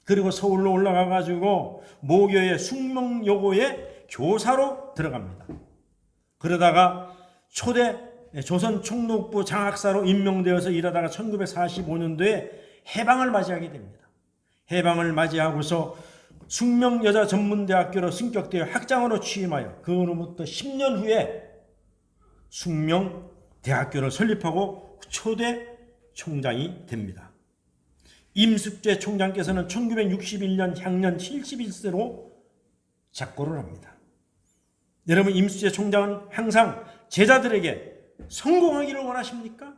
그리고 서울로 올라가가지고 모교의 숙명여고에 교사로 들어갑니다. 그러다가 초대 조선 총독부 장학사로 임명되어서 일하다가 1945년도에 해방을 맞이하게 됩니다. 해방을 맞이하고서 숙명여자전문대학교로 승격되어 학장으로 취임하여 그로부터 10년 후에 숙명대학교를 설립하고 초대 총장이 됩니다. 임숙재 총장께서는 1961년 향년 71세로 작고를 합니다. 여러분 임숙재 총장은 항상 제자들에게 성공하기를 원하십니까?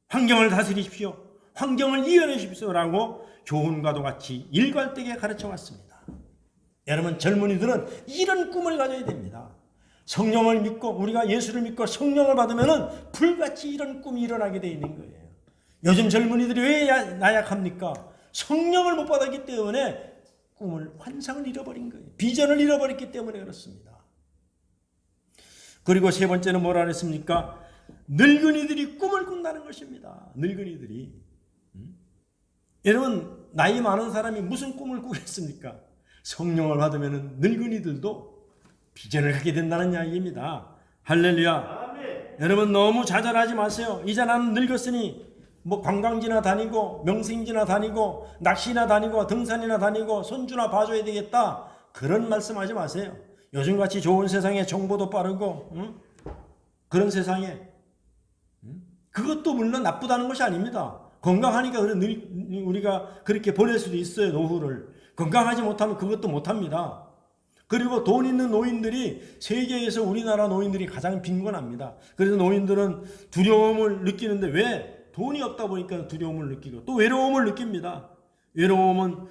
환경을 다스리십시오. 환경을 이겨내십시오라고 교훈과도 같이 일관되게 가르쳐 왔습니다. 여러분 젊은이들은 이런 꿈을 가져야 됩니다. 성령을 믿고 우리가 예수를 믿고 성령을 받으면 불같이 이런 꿈이 일어나게 되어 있는 거예요. 요즘 젊은이들이 왜 나약합니까? 성령을 못 받았기 때문에 꿈을, 환상을 잃어버린 거예요. 비전을 잃어버렸기 때문에 그렇습니다. 그리고 세 번째는 뭐라 그랬습니까? 늙은이들이 꿈을 꾼다는 것입니다. 늙은이들이. 여러분, 나이 많은 사람이 무슨 꿈을 꾸겠습니까? 성령을 받으면 늙은이들도 비전을 갖게 된다는 이야기입니다. 할렐루야. 아멘. 여러분, 너무 좌절하지 마세요. 이제 나는 늙었으니 뭐 관광지나 다니고 명승지나 다니고 낚시나 다니고 등산이나 다니고 손주나 봐줘야 되겠다, 그런 말씀하지 마세요. 요즘같이 좋은 세상에 정보도 빠르고 그런 세상에 그것도 물론 나쁘다는 것이 아닙니다. 건강하니까 우리가 그렇게 보낼 수도 있어요. 노후를. 건강하지 못하면 그것도 못합니다. 그리고 돈 있는 노인들이 세계에서 우리나라 노인들이 가장 빈곤합니다. 그래서 노인들은 두려움을 느끼는데, 왜? 돈이 없다 보니까 두려움을 느끼고 또 외로움을 느낍니다. 외로움은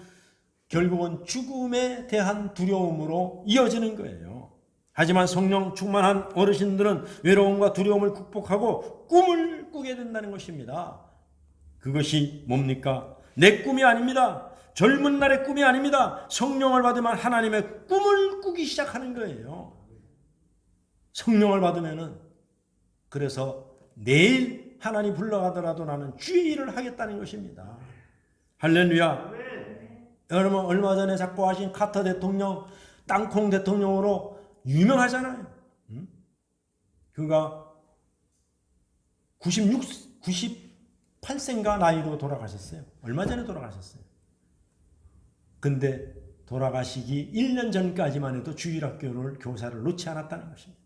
결국은 죽음에 대한 두려움으로 이어지는 거예요. 하지만 성령 충만한 어르신들은 외로움과 두려움을 극복하고 꿈을 꾸게 된다는 것입니다. 그것이 뭡니까? 내 꿈이 아닙니다. 젊은 날의 꿈이 아닙니다. 성령을 받으면 하나님의 꿈을 꾸기 시작하는 거예요. 성령을 받으면은, 그래서 내일 하나님 불러가더라도 나는 주의 일을 하겠다는 것입니다. 할렐루야. 여러분, 얼마 전에 작고하신 카터 대통령, 땅콩 대통령으로 유명하잖아요. 그가 98세인가 나이로 돌아가셨어요. 얼마 전에 돌아가셨어요. 근데 돌아가시기 1년 전까지만 해도 주일학교를, 교사를 놓지 않았다는 것입니다.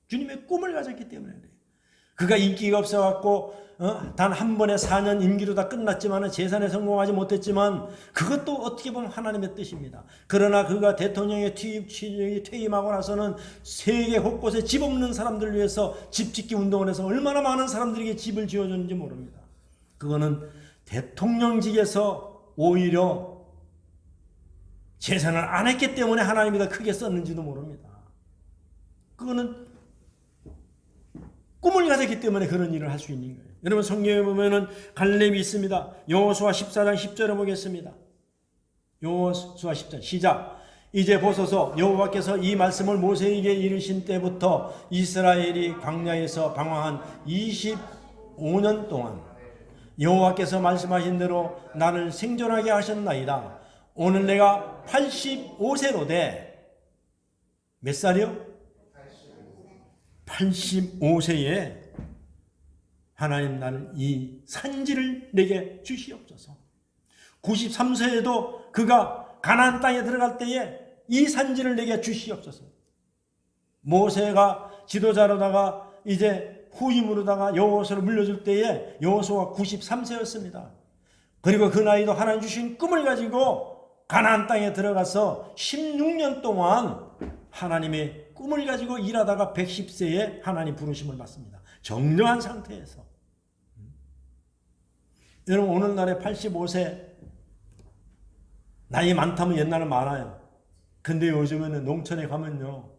주님의 꿈을 가졌기 때문에 그래요. 그가 인기가 없어갖고 단 한 번에 4년 임기로 다 끝났지만, 재산에 성공하지 못했지만, 그것도 어떻게 보면 하나님의 뜻입니다. 그러나 그가 대통령에 퇴임하고 나서는 세계 곳곳에 집 없는 사람들을 위해서 집 짓기 운동을 해서 얼마나 많은 사람들에게 집을 지어줬는지 모릅니다. 그거는 대통령직에서 오히려 재산을 안 했기 때문에 하나님이 더 크게 썼는지도 모릅니다. 그거는 꿈을 가졌기 때문에 그런 일을 할 수 있는 거예요. 여러분, 성경에 보면은 갈렙이 있습니다. 여호수아 14장 10절을 보겠습니다. 여호수아 10장 시작. 이제 보소서, 여호와께서 이 말씀을 모세에게 이르신 때부터 이스라엘이 광야에서 방황한 25년 동안 여호와께서 말씀하신 대로 나를 생존하게 하셨나이다. 오늘 내가 85세로 돼. 몇 살이요? 85세에 하나님, 나는 이 산지를 내게 주시옵소서. 93세에도 그가 가나안 땅에 들어갈 때에 이 산지를 내게 주시옵소서. 모세가 지도자로다가 이제 후임으로다가 여호수아를 물려줄 때에 여호수아가 93세였습니다. 그리고 그 나이도 하나님 주신 꿈을 가지고 가나안 땅에 들어가서 16년 동안 하나님의 꿈을 가지고 일하다가 110세에 하나님 부르심을 받습니다. 정정한 상태에서. 여러분, 오늘날에 85세 나이 많다면 옛날은 많아요. 근데 요즘에는 농촌에 가면요,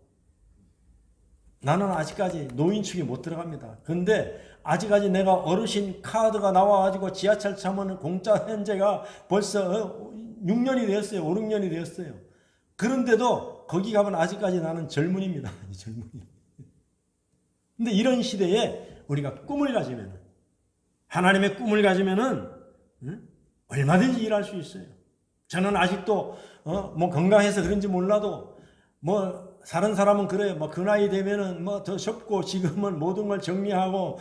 나는 아직까지 노인축에 못 들어갑니다. 근데 아직까지 내가 어르신 카드가 나와가지고 지하철 타면 공짜 현재가 벌써 6년이 되었어요. 5, 6년이 되었어요. 그런데도 거기 가면 아직까지 나는 젊은입니다. 젊은이. 근데 이런 시대에 우리가 꿈을 가지면, 하나님의 꿈을 가지면은 얼마든지 일할 수 있어요. 저는 아직도 뭐 건강해서 그런지 몰라도 뭐 다른 사람은 그래요. 뭐 그 나이 되면은 뭐 더 접고 지금은 모든 걸 정리하고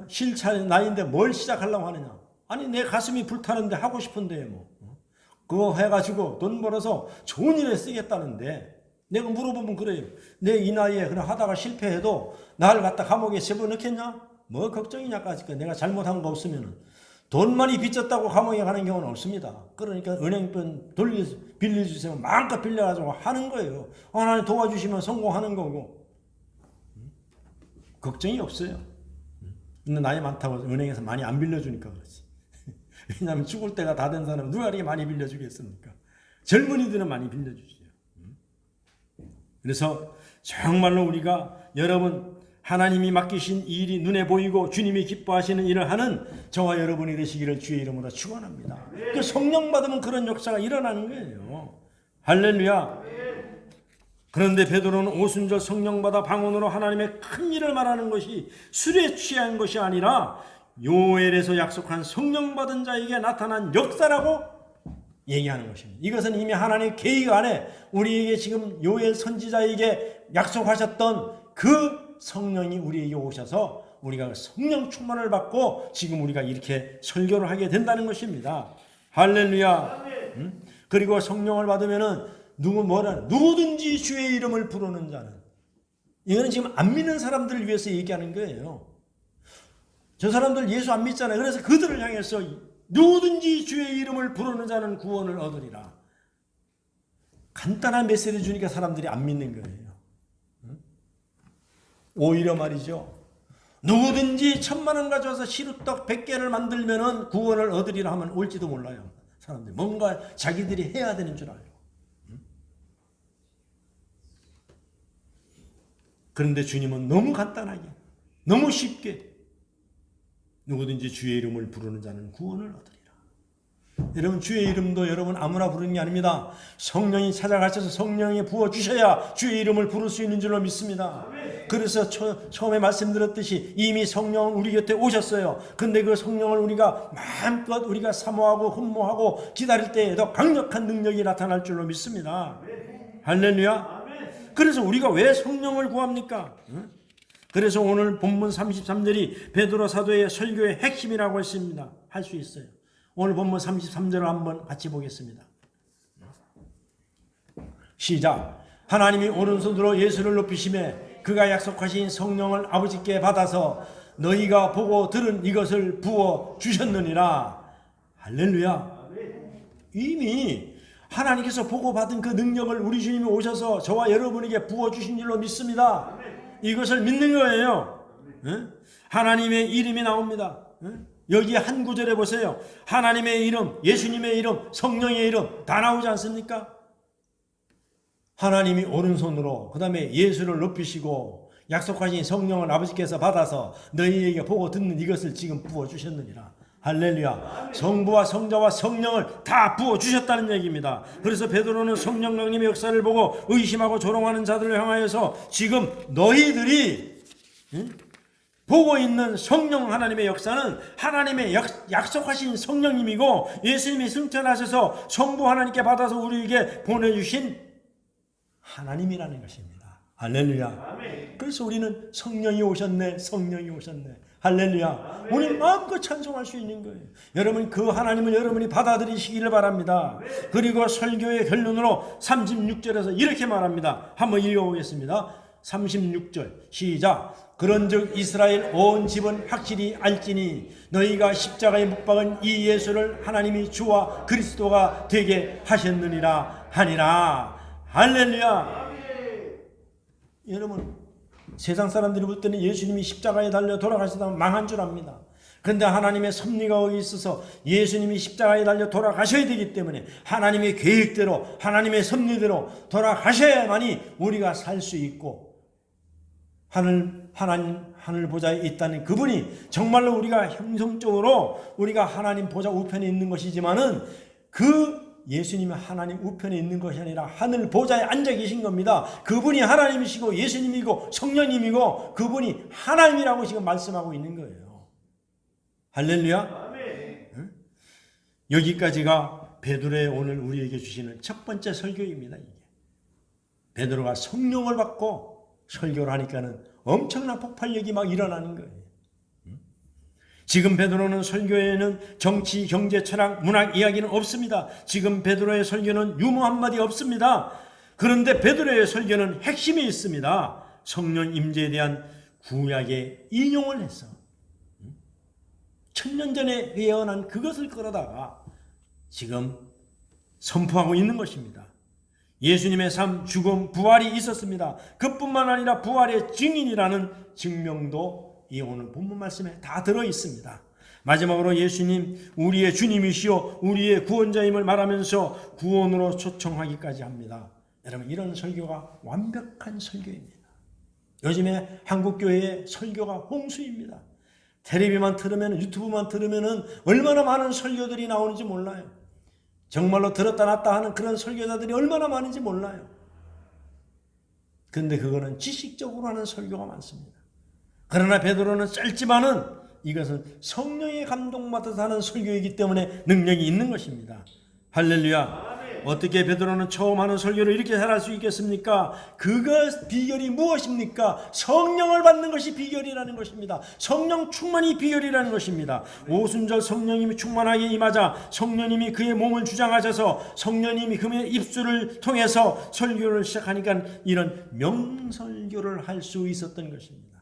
쉴 나이인데 뭘 시작하려고 하느냐. 아니, 내 가슴이 불타는데 하고 싶은데 뭐 그거 해가지고 돈 벌어서 좋은 일에 쓰겠다는데, 내가 물어보면 그래요. 내 이 나이에 그냥 하다가 실패해도 날 갖다 감옥에 집어넣겠냐? 뭐 걱정이냐까지. 내가 잘못한 거 없으면은. 돈 많이 빚졌다고 감옥에 가는 경우는 없습니다. 그러니까 은행돈 빌려주세요. 마음껏 빌려가지고 하는 거예요. 하나님 도와주시면 성공하는 거고. 걱정이 없어요. 근데 나이 많다고 은행에서 많이 안 빌려주니까 그렇지. 왜냐하면 죽을 때가 다 된 사람은 누가 이렇게 많이 빌려주겠습니까? 젊은이들은 많이 빌려주죠. 그래서 정말로 우리가, 여러분, 하나님이 맡기신 이 일이 눈에 보이고 주님이 기뻐하시는 일을 하는 저와 여러분이 되시기를 주의 이름으로 축원합니다. 그 성령 받으면 그런 역사가 일어나는 거예요. 할렐루야. 그런데 베드로는 오순절 성령 받아 방언으로 하나님의 큰 일을 말하는 것이 술에 취한 것이 아니라 요엘에서 약속한 성령 받은 자에게 나타난 역사라고 얘기하는 것입니다. 이것은 이미 하나님 계획 안에 우리에게 지금 요엘 선지자에게 약속하셨던 그 성령이 우리에게 오셔서 우리가 성령 충만을 받고 지금 우리가 이렇게 설교를 하게 된다는 것입니다. 할렐루야. 그리고 성령을 받으면은 누구든지 주의 이름을 부르는 자는, 이거는 지금 안 믿는 사람들을 위해서 얘기하는 거예요. 저 사람들 예수 안 믿잖아요. 그래서 그들을 향해서 누구든지 주의 이름을 부르는 자는 구원을 얻으리라. 간단한 메시지 주니까 사람들이 안 믿는 거예요. 오히려 말이죠, 누구든지 10,000,000원 가져와서 시루떡 100개를 만들면은 구원을 얻으리라 하면 올지도 몰라요. 사람들이 뭔가 자기들이 해야 되는 줄 알고. 그런데 주님은 너무 간단하게, 너무 쉽게 누구든지 주의 이름을 부르는 자는 구원을 얻으리라. 여러분, 주의 이름도 여러분 아무나 부르는 게 아닙니다. 성령이 찾아가셔서 성령이 부어주셔야 주의 이름을 부를 수 있는 줄로 믿습니다. 그래서 처음에 말씀드렸듯이 이미 성령은 우리 곁에 오셨어요. 근데 그 성령을 우리가 마음껏 우리가 사모하고 흠모하고 기다릴 때에 더 강력한 능력이 나타날 줄로 믿습니다. 할렐루야. 그래서 우리가 왜 성령을 구합니까? 그래서 오늘 본문 33절이 베드로 사도의 설교의 핵심이라고 했습니다. 할 수 있어요. 오늘 본문 33절을 한번 같이 보겠습니다. 시작. 하나님이 오른손으로 예수를 높이시매 그가 약속하신 성령을 아버지께 받아서 너희가 보고 들은 이것을 부어 주셨느니라. 할렐루야. 이미 하나님께서 보고 받은 그 능력을 우리 주님이 오셔서 저와 여러분에게 부어 주신 줄로 믿습니다. 이것을 믿는 거예요. 하나님의 이름이 나옵니다. 여기 한 구절에 보세요. 하나님의 이름, 예수님의 이름, 성령의 이름 다 나오지 않습니까? 하나님이 오른손으로 그 다음에 예수를 높이시고 약속하신 성령을 아버지께서 받아서 너희에게 보고 듣는 이것을 지금 부어주셨느니라. 할렐루야. 성부와 성자와 성령을 다 부어주셨다는 얘기입니다. 그래서 베드로는 성령 강림의 역사를 보고 의심하고 조롱하는 자들을 향하여서 지금 너희들이 보고 있는 성령 하나님의 역사는 하나님의 약속하신 성령님이고 예수님이 승천하셔서 성부 하나님께 받아서 우리에게 보내주신 하나님이라는 것입니다. 할렐루야. 그래서 우리는 성령이 오셨네, 성령이 오셨네. 할렐루야. 우리 마음껏 찬송할 수 있는 거예요. 여러분, 그 하나님을 여러분이 받아들이시기를 바랍니다. 그리고 설교의 결론으로 36절에서 이렇게 말합니다. 한번 읽어보겠습니다. 36절 시작. 그런즉 이스라엘 온 집은 확실히 알지니 너희가 십자가에 못 박은 이 예수를 하나님이 주와 그리스도가 되게 하셨느니라 하니라. 할렐루야. 여러분, 세상 사람들이 볼 때는 예수님이 십자가에 달려 돌아가시다면 망한 줄 압니다. 그런데 하나님의 섭리가 거기 있어서 예수님이 십자가에 달려 돌아가셔야 되기 때문에 하나님의 계획대로 하나님의 섭리대로 돌아가셔야만이 우리가 살 수 있고 하늘 보좌에 있다는 그분이 정말로 우리가 형성적으로 우리가 하나님 보좌 우편에 있는 것이지만은 그 예수님이 하나님 우편에 있는 것이 아니라 하늘 보좌에 앉아 계신 겁니다. 그분이 하나님이시고 예수님이고 성령님이고 그분이 하나님이라고 지금 말씀하고 있는 거예요. 할렐루야. 응? 여기까지가 베드로의 오늘 우리에게 주시는 첫 번째 설교입니다. 이게. 베드로가 성령을 받고 설교를 하니까는 엄청난 폭발력이 막 일어나는 거예요. 지금 베드로는 설교에는 정치, 경제, 철학, 문학 이야기는 없습니다. 지금 베드로의 설교는 유머 한마디 없습니다. 그런데 베드로의 설교는 핵심이 있습니다. 성령 임재에 대한 구약의 인용을 해서 1000년 전에 예언한 그것을 끌어다가 지금 선포하고 있는 것입니다. 예수님의 삶, 죽음, 부활이 있었습니다. 그뿐만 아니라 부활의 증인이라는 증명도 이 오늘 본문 말씀에 다 들어 있습니다. 마지막으로 예수님 우리의 주님이시오 우리의 구원자임을 말하면서 구원으로 초청하기까지 합니다. 여러분, 이런 설교가 완벽한 설교입니다. 요즘에 한국교회의 설교가 홍수입니다. 텔레비만 틀으면, 유튜브만 틀으면 얼마나 많은 설교들이 나오는지 몰라요. 정말로 들었다 놨다 하는 그런 설교자들이 얼마나 많은지 몰라요. 근데 그거는 지식적으로 하는 설교가 많습니다. 그러나 베드로는 짧지만은 이것은 성령의 감동받아서 하는 설교이기 때문에 능력이 있는 것입니다. 할렐루야. 어떻게 베드로는 처음 하는 설교를 이렇게 잘할 수 있겠습니까? 그것 비결이 무엇입니까? 성령을 받는 것이 비결이라는 것입니다. 성령 충만이 비결이라는 것입니다. 오순절 성령님이 충만하게 임하자 성령님이 그의 몸을 주장하셔서 성령님이 그의 입술을 통해서 설교를 시작하니까 이런 명설교를 할 수 있었던 것입니다.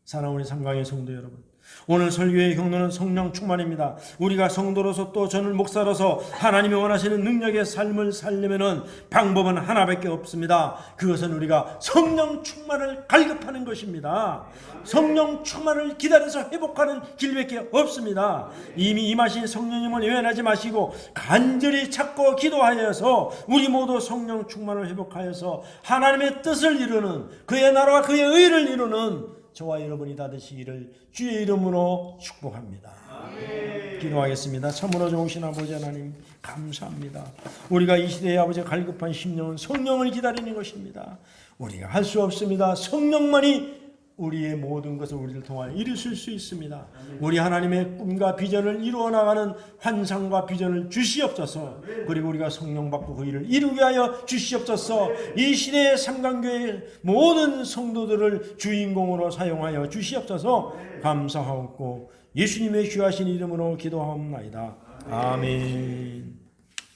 사랑하는 우리 삼강의 성도 여러분, 오늘 설교의 경로는 성령 충만입니다. 우리가 성도로서 또 저는 목사로서 하나님이 원하시는 능력의 삶을 살려면 방법은 하나밖에 없습니다. 그것은 우리가 성령 충만을 갈급하는 것입니다. 성령 충만을 기다려서 회복하는 길밖에 없습니다. 이미 임하신 성령님을 외면하지 마시고 간절히 찾고 기도하여서 우리 모두 성령 충만을 회복하여서 하나님의 뜻을 이루는, 그의 나라와 그의 의를 이루는 저와 여러분이 다 되시기를 주의 이름으로 축복합니다. 아멘. 기도하겠습니다. 참으로 좋으신 아버지 하나님 감사합니다. 우리가 이 시대의 아버지 갈급한 심령은 성령을 기다리는 것입니다. 우리가 할 수 없습니다. 성령만이 우리의 모든 것을 우리를 통하여 이루실 수 있습니다. 우리 하나님의 꿈과 비전을 이루어 나가는 환상과 비전을 주시옵소서. 그리고 우리가 성령 받고 그 일을 이루게 하여 주시옵소서. 이 시대의 삼강교회의 모든 성도들을 주인공으로 사용하여 주시옵소서. 감사하옵고 예수님의 귀하신 이름으로 기도하옵나이다. 아멘.